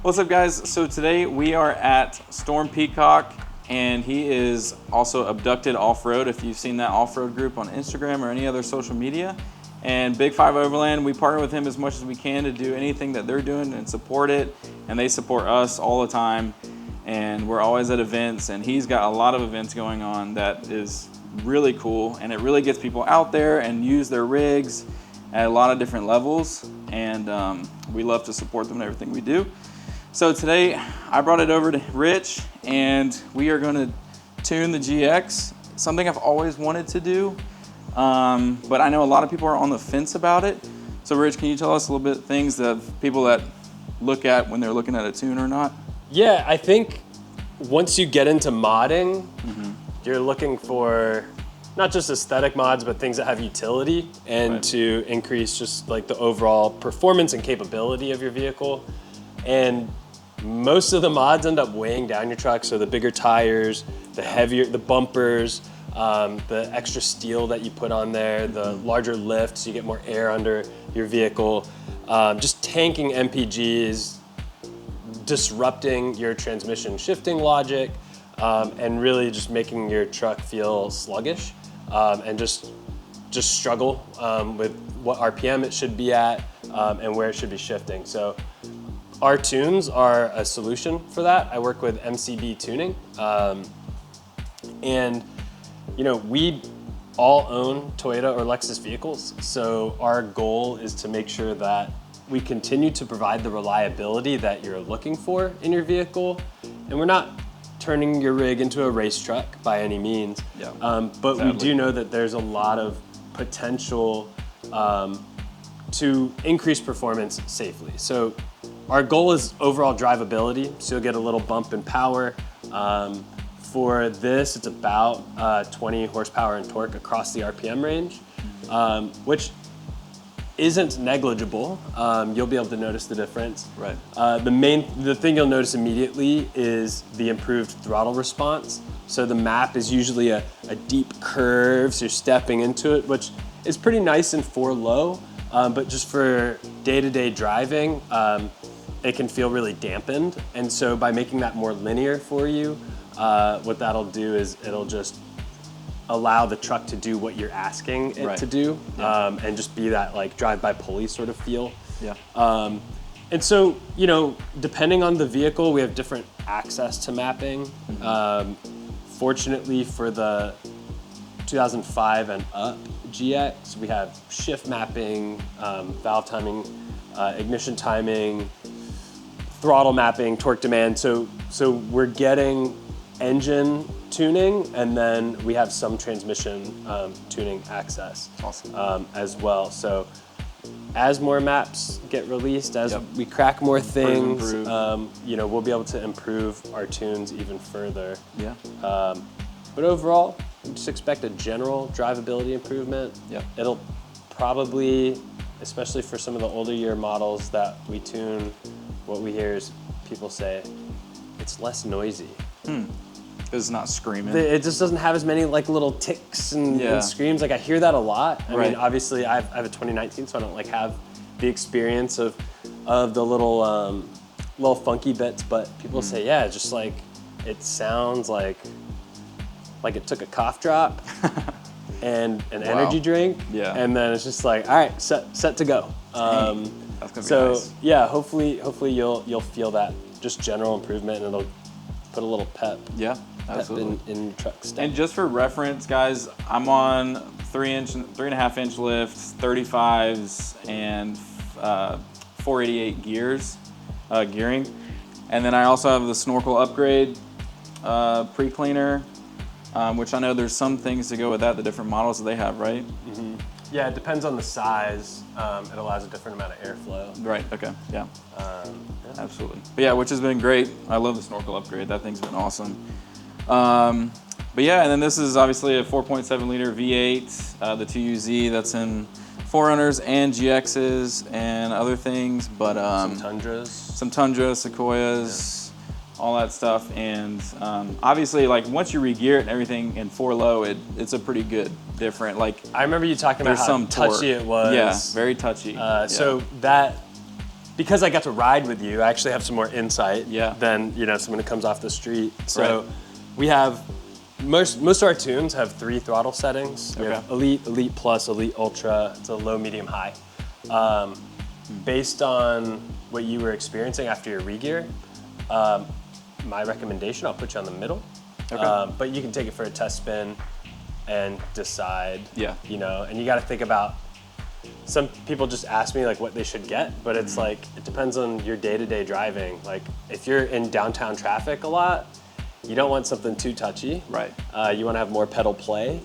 What's up, guys? So today we are at Storm Peacock, and he is also Abducted Off-Road, if you've seen that off-road group on Instagram or any other social media. And Big 5 Overland, we partner with him as much as we can to do anything that they're doing and support it. And they support us all the time. And we're always at events, and he's got a lot of events going on that is really cool. And it really gets people out there and use their rigs at a lot of different levels. And we love to support them in everything we do. So today I brought it over to Rich, and we are going to tune the GX, something I've always wanted to do, but I know a lot of people are on the fence about it. So Rich, can you tell us a little bit things that people that look at when they're looking at a tune or not? Yeah, I think once you get into modding, you're looking for not just aesthetic mods, but things that have utility and to increase just like the overall performance and capability of your vehicle. And most of the mods end up weighing down your truck. So the bigger tires, the heavier, the bumpers, the extra steel that you put on there, the larger lift so you get more air under your vehicle. Just tanking MPGs, disrupting your transmission shifting logic, and really just making your truck feel sluggish and just struggle with what RPM it should be at and where it should be shifting. So our tunes are a solution for that. I work with MCB tuning. And you know, we all own Toyota or Lexus vehicles. So our goal is to make sure that we continue to provide the reliability that you're looking for in your vehicle. And we're not turning your rig into a race truck by any means. Yeah, but sadly, we do know that there's a lot of potential to increase performance safely. So our goal is overall drivability, so you'll get a little bump in power. For this, it's about 20 horsepower in torque across the RPM range, which isn't negligible. You'll be able to notice the difference. Right. The thing you'll notice immediately is the improved throttle response. So the map is usually a deep curve, so you're stepping into it, which is pretty nice in 4 low, but just for day-to-day driving, it can feel really dampened. And so by making that more linear for you, what that'll do is it'll just allow the truck to do what you're asking it to do, and just be that like drive-by pulley sort of feel. Yeah. And so, you know, depending on the vehicle, we have different access to mapping. Fortunately for the 2005 and up GX, we have shift mapping, valve timing, ignition timing, throttle mapping, torque demand. So we're getting engine tuning, and then we have some transmission tuning access. Awesome. As well. So as more maps get released, as we crack more things, you know, we'll be able to improve our tunes even further. Yeah. But overall, just expect a general drivability improvement. Yep. It'll probably, especially for some of the older year models that we tune, what we hear is people say it's less noisy. It's not screaming. It just doesn't have as many like little ticks and screams. Like I hear that a lot. I mean, obviously I have a 2019, so I don't like have the experience of the little funky bits, but people say, yeah, just like it sounds like it took a cough drop and an energy drink, and then it's just like, all right, set to go. That's gonna be so nice. yeah, hopefully you'll feel that just general improvement, and it'll put a little pep. Yeah, absolutely. in your truck stuff. And just for reference, guys, I'm on 3.5 inch lifts, 35s, and 488 gearing. And then I also have the snorkel upgrade pre-cleaner, which I know there's some things to go with that, the different models that they have, right? Yeah, it depends on the size. It allows a different amount of airflow. Right, okay, yeah. Absolutely. But yeah, which has been great. I love the snorkel upgrade. That thing's been awesome. But yeah, and then this is obviously a 4.7 liter V8, the 2UZ that's in 4Runners and GXs and other things, but some Tundras, Sequoias, all that stuff. And obviously, like once you re-gear it and everything in 4 low, it's a pretty good different. Like I remember you talking about how touchy it was. Yeah, very touchy. So that because I got to ride with you, I actually have some more insight than someone who comes off the street. So we have most of our tunes have 3 throttle settings. We have Elite, Elite Plus, Elite Ultra. It's a low, medium, high. Based on what you were experiencing after your regear, my recommendation, I'll put you on the middle. But you can take it for a test spin and decide. And you got to think about. Some people just ask me like what they should get, but it's like it depends on your day-to-day driving. Like if you're in downtown traffic a lot, you don't want something too touchy. You want to have more pedal play.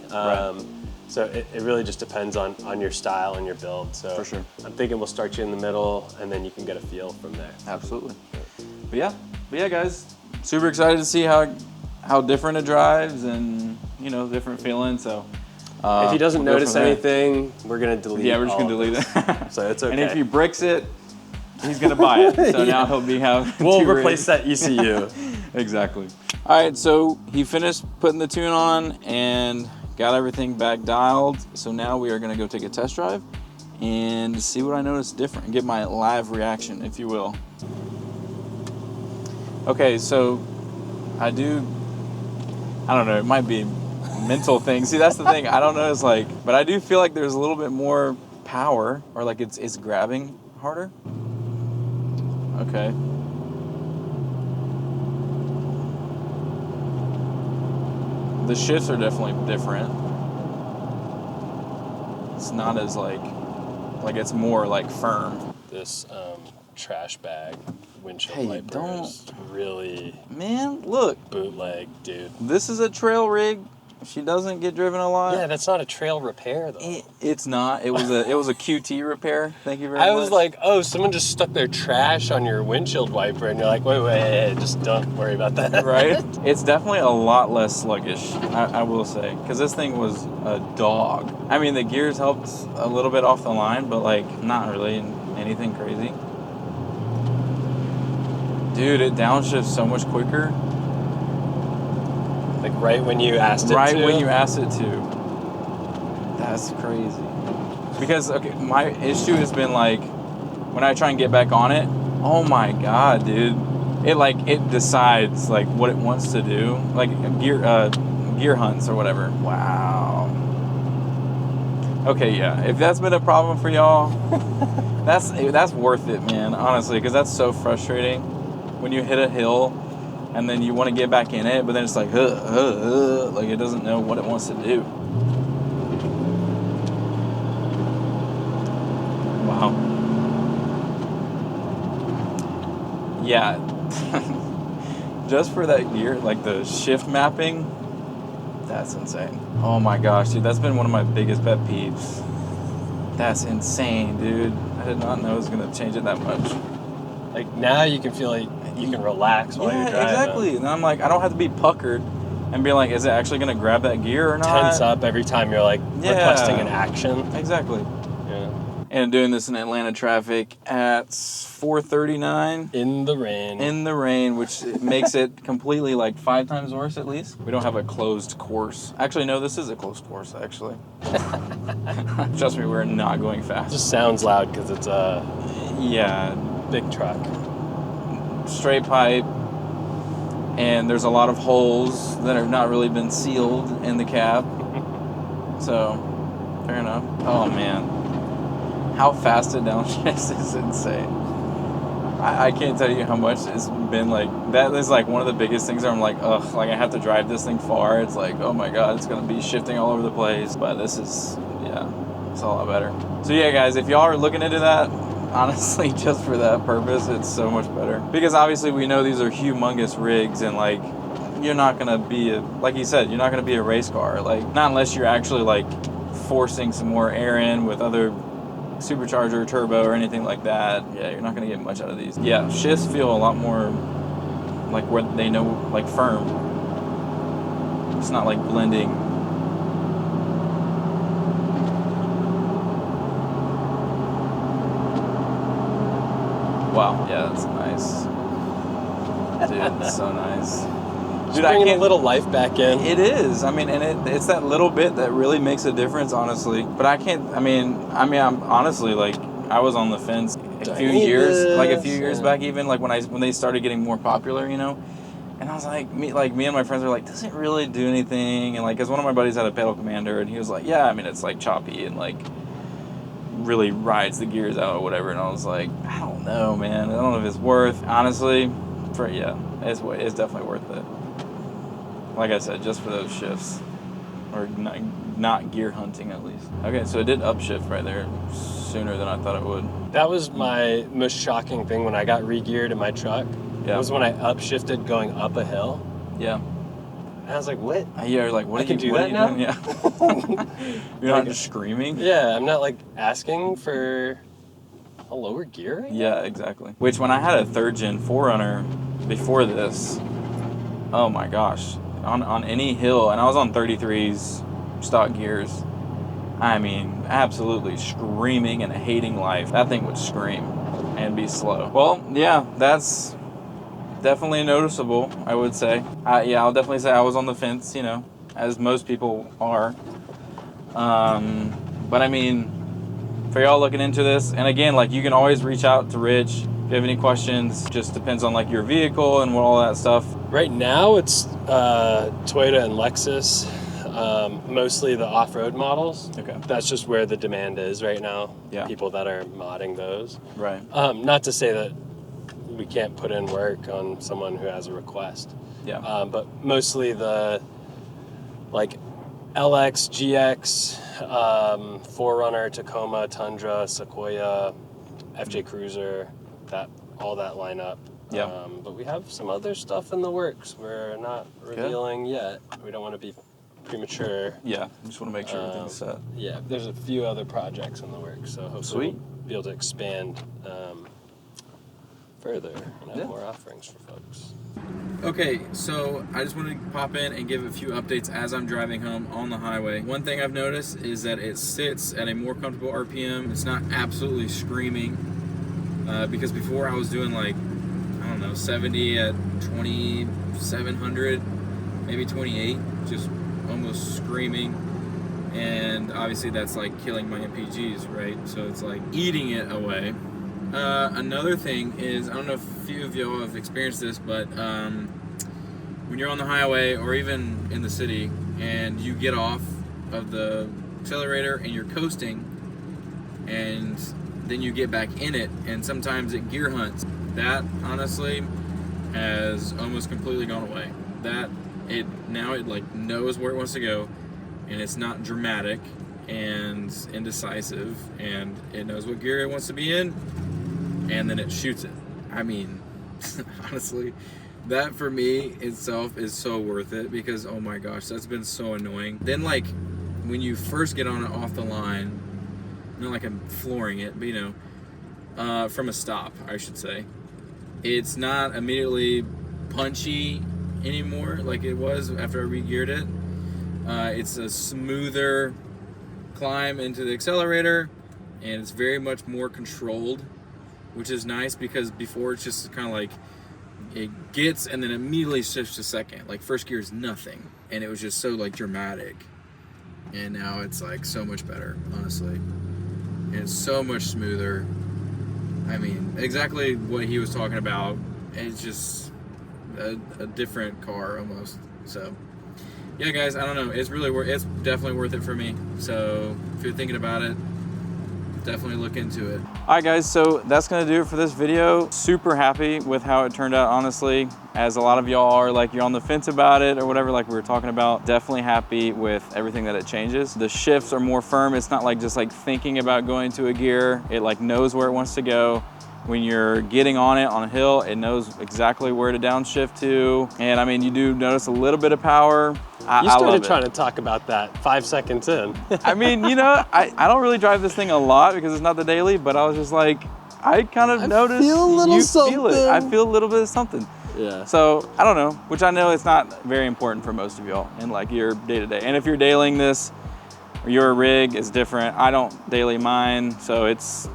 So it really just depends on your style and your build. So for sure. I'm thinking we'll start you in the middle, and then you can get a feel from there. Absolutely. But yeah, guys, super excited to see how different it drives and different feeling. So. If he doesn't notice anything, we're gonna delete. Yeah, we're just gonna delete it. So it's okay. And if he bricks it, he's gonna buy it. So now he'll be having. We'll replace that ECU. Exactly. All right, so he finished putting the tune on and got everything back dialed. So now we are gonna go take a test drive and see what I noticed different and get my live reaction, if you will. Okay, so I don't know, it might be mental thing. See, that's the thing. I don't know. It's like, but I do feel like there's a little bit more power, or like it's grabbing harder. Okay. The shifts are definitely different. It's not as like it's more like firm. This trash bag windshield wipers really. Man, look. Bootleg, dude. This is a trail rig. She doesn't get driven a lot. Yeah, that's not a trail repair though. It's not. It was a QT repair. Thank you very much. I was like, oh, someone just stuck their trash on your windshield wiper, and you're like, wait, just don't worry about that. Right? It's definitely a lot less sluggish, I will say, because this thing was a dog. I mean, the gears helped a little bit off the line, but like not really anything crazy. Dude, it downshifts so much quicker. Like right when you asked it to? Right when you asked it to. That's crazy. Because, okay, my issue has been like, when I try and get back on it, oh my God, dude. It decides like what it wants to do. Like gear hunts or whatever. Wow. Okay, yeah. If that's been a problem for y'all, that's worth it, man, honestly, because that's so frustrating. When you hit a hill and then you want to get back in it, but then it's like, like it doesn't know what it wants to do. Wow. Yeah. Just for that gear, like the shift mapping, that's insane. Oh my gosh, dude, that's been one of my biggest pet peeves. That's insane, dude. I did not know it was going to change it that much. Like now you can feel like you can relax while you're driving. Yeah, exactly. And I'm like, I don't have to be puckered and be like, is it actually going to grab that gear or not? Tense up every time you're like requesting an action. Exactly. Yeah. And doing this in Atlanta traffic at 4:39. In the rain. In the rain, which makes it completely like 5 times worse at least. We don't have a closed course. Actually, no, this is a closed course, actually. Trust me, we're not going fast. It just sounds loud because it's a big truck. Straight pipe, and there's a lot of holes that have not really been sealed in the cab. So, fair enough. Oh man, how fast it downshifts is insane. I can't tell you how much it's been like. That is like one of the biggest things where I'm like, ugh, like I have to drive this thing far. It's like, oh my God, it's gonna be shifting all over the place. But this is, it's a lot better. So yeah, guys, if y'all are looking into that, honestly, just for that purpose, it's so much better. Because obviously we know these are humongous rigs, and like, you're not gonna be like you said, you're not gonna be a race car. Like, not unless you're actually like forcing some more air in with other supercharger, turbo, or anything like that. Yeah, you're not gonna get much out of these. Yeah, shifts feel a lot more like where they know, like firm. It's not like blending. Wow, yeah, that's nice. Dude, that's so nice. Dude, bringing a little life back in. It is. I mean, and it's that little bit that really makes a difference, honestly. But I can't. I'm honestly, like, I was on the fence. few years back, even like when they started getting more popular, you know. And I was like, me and my friends were like, does it really do anything? And like, cause one of my buddies had a pedal commander, and he was like, yeah, I mean, it's like choppy and like really rides the gears out or whatever. And I was like, I don't know, man. I don't know if it's worth, honestly. It's definitely worth it. Like I said, just for those shifts, or not gear hunting at least. Okay, so it did upshift right there sooner than I thought it would. That was my most shocking thing when I got re-geared in my truck. Yeah. Was when I upshifted going up a hill. Yeah. And I was like, what? Yeah, like, what I are can you do that now? doing? Yeah. You're not just screaming? Yeah, I'm not like asking for a lower gear right Yeah, exactly. Which when I had a 3rd gen 4Runner before this, oh my gosh, on any hill, and I was on 33s stock gears, I mean, absolutely screaming and hating life. That thing would scream and be slow. Well, yeah, that's definitely noticeable, I would say. I'll definitely say I was on the fence, you know, as most people are. But I mean, for y'all looking into this, and again, like, you can always reach out to Rich if you have any questions. Just depends on like your vehicle and all that stuff. Right now it's Toyota and Lexus, mostly the off-road models. Okay. That's just where the demand is right now. Yeah. People that are modding those. Right. Not to say that we can't put in work on someone who has a request. Yeah. But mostly the like LX, GX, 4Runner, Tacoma, Tundra, Sequoia, FJ Cruiser, all that lineup. Yeah. But we have some other stuff in the works we're not revealing yet. We don't want to be premature. Yeah, just want to make sure everything's set. Yeah, there's a few other projects in the works, so hopefully Sweet. we'll be able to expand further and have more offerings for folks. Okay, so I just wanted to pop in and give a few updates as I'm driving home on the highway. One thing I've noticed is that it sits at a more comfortable RPM. It's not absolutely screaming, because before I was doing like, I don't know, 70 at 2700, maybe 28, just almost screaming. And obviously that's like killing my MPGs, right? So it's like eating it away. Another thing is, I don't know if a few of y'all have experienced this, but when you're on the highway or even in the city and you get off of the accelerator and you're coasting, and then you get back in it and sometimes it gear hunts, that honestly has almost completely gone away. Now it like knows where it wants to go, and it's not dramatic and indecisive, and it knows what gear it wants to be in, and then it shoots it. I mean, honestly, that for me itself is so worth it, because oh my gosh, that's been so annoying. Then like when you first get on it off the line, not like I'm flooring it, but you know, from a stop, I should say, it's not immediately punchy anymore like it was after I re-geared it. It's a smoother climb into the accelerator, and it's very much more controlled, which is nice, because before it's just kind of like it gets and then immediately shifts to second. Like first gear is nothing, and it was just so like dramatic, and now it's like so much better, honestly, and it's so much smoother. I mean, exactly what he was talking about. It's just a different car almost. So yeah, guys, I don't know. It's definitely worth it for me. So if you're thinking about it, definitely look into it. All right, guys, so that's gonna do it for this video. Super happy with how it turned out, honestly. As a lot of y'all are like, you're on the fence about it or whatever, like we were talking about. Definitely happy with everything that it changes. The shifts are more firm. It's not like just like thinking about going to a gear. It like knows where it wants to go. When you're getting on it on a hill, it knows exactly where to downshift to. And I mean, you do notice a little bit of power. You started trying to talk about that 5 seconds in. I mean, you know, I don't really drive this thing a lot because it's not the daily, but I was just like, I kind of noticed feel a little you something. feel it. I feel a little bit of something. Yeah. So I don't know, which I know it's not very important for most of y'all in like your day-to-day. And if you're dailying this, or your rig is different. I don't daily mine, so it's,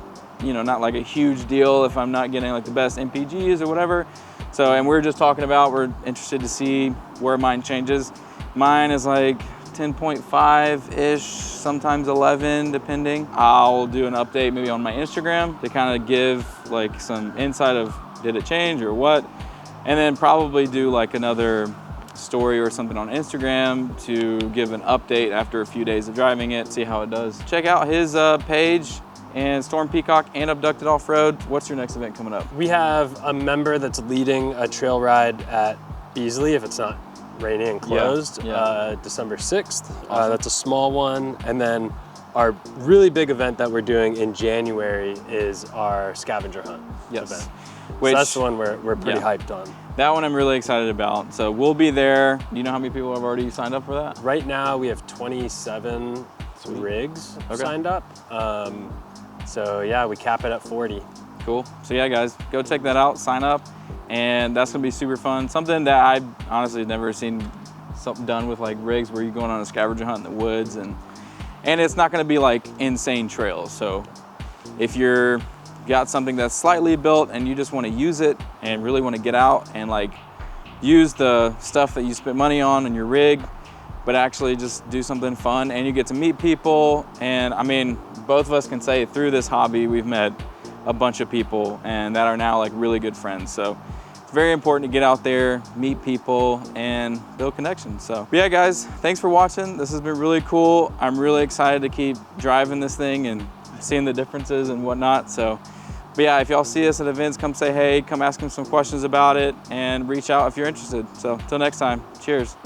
you know, not like a huge deal if I'm not getting like the best MPGs or whatever. So, and we're just talking about, we're interested to see where mine changes. Mine is like 10.5-ish, sometimes 11, depending. I'll do an update maybe on my Instagram to kind of give like some insight of did it change or what, and then probably do like another story or something on Instagram to give an update after a few days of driving it, see how it does. Check out his page and Storm Peacock and Abducted Off-Road. What's your next event coming up? We have a member that's leading a trail ride at Beasley, if it's not rainy and closed, December 6th. Awesome. That's a small one. And then our really big event that we're doing in January is our scavenger hunt event. Which, so that's the one we're pretty hyped on. That one I'm really excited about. So we'll be there. Do you know how many people have already signed up for that? Right now we have 27 rigs signed up. So yeah, we cap it at 40. Cool. So yeah, guys, go check that out, sign up, and that's gonna be super fun. Something that I honestly never seen something done with like rigs where you're going on a scavenger hunt in the woods, and it's not gonna be like insane trails. So if you're got something that's slightly built and you just wanna use it and really wanna get out and like use the stuff that you spent money on in your rig, but actually just do something fun and you get to meet people. And I mean, both of us can say through this hobby, we've met a bunch of people and that are now like really good friends. So it's very important to get out there, meet people, and build connections. So yeah, guys, thanks for watching. This has been really cool. I'm really excited to keep driving this thing and seeing the differences and whatnot. So, but yeah, if y'all see us at events, come say hey, come ask them some questions about it, and reach out if you're interested. So till next time, cheers.